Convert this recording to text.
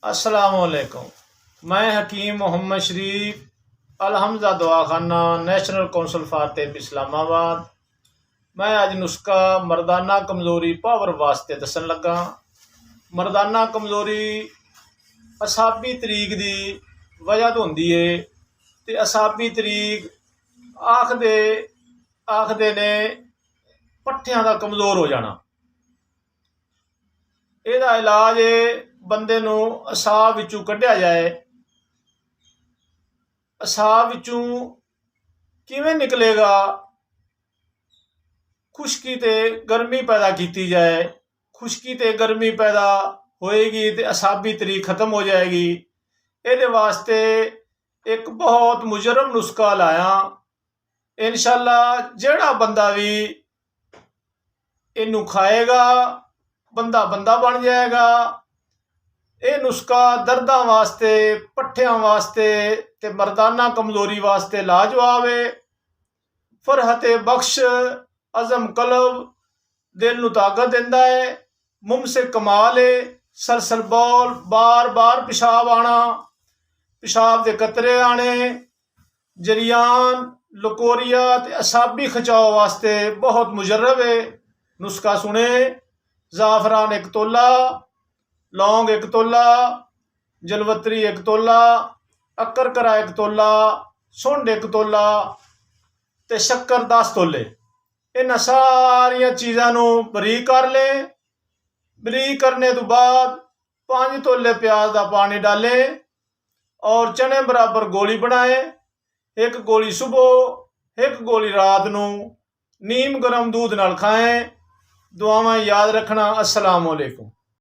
अस्सलामुअलैकुम। मैं हकीम मोहम्मद शरीफ अलहमजा दवाखाना national council for therapy Islamabad. मैं अज नुस्खा मर्दाना कमज़ोरी पावर वास्ते दसन लगा। मर्दाना कमज़ोरी असाबी तरीक की वजह तो होंदी है ते असाबी तरीक आखदे ने पट्ठियां का कमज़ोर हो जाना। ਇਹਦਾ इलाज बंदे नूं असाब विचों कढ़िया जाए। असाब विचों किवें निकलेगा? खुश्की ते गर्मी पैदा की जाए। खुश्की ते गर्मी पैदा होएगी तो असाबी तरीक खत्म हो जाएगी। ये वास्ते एक बहुत मुजरब नुस्खा लाया। इंशाअल्लाह जेड़ा बंदा भी इनू खाएगा बंदा बन जाएगा। ये नुस्खा दर्दां वास्ते, पट्ठियां वास्ते ते मर्दाना कमज़ोरी वास्ते लाजवाब है। फरहत बख्श, अज़म कलब, दिल नू ताकत दिंदा है। मुंह से कमाल है। सरसल बौल, बार बार पेशाब आना, पेशाब के कतरे आने, जरियान, लकोरिया ते असाबी खिंचाव वास्ते बहुत मुजरब है। नुस्खा सुने। ज़ाफ़रान 1 तोला, लौंग 1 तोला, जलवतरी 1 तोला, अकरकरा 1 तोला, सुंड 1 तोला ते शक्कर 10 तोले। इन सारिया चीज़ों नू बरीक कर लें। बरीक करने तो बाद 5 तोले प्याज का पानी डालें और चने बराबर गोली बनाए। 1 गोली सुबह, 1 गोली रात नू नीम गर्म दूध नाल खाएं। दुआवां याद रखना। अस्सलाम वालेकुम।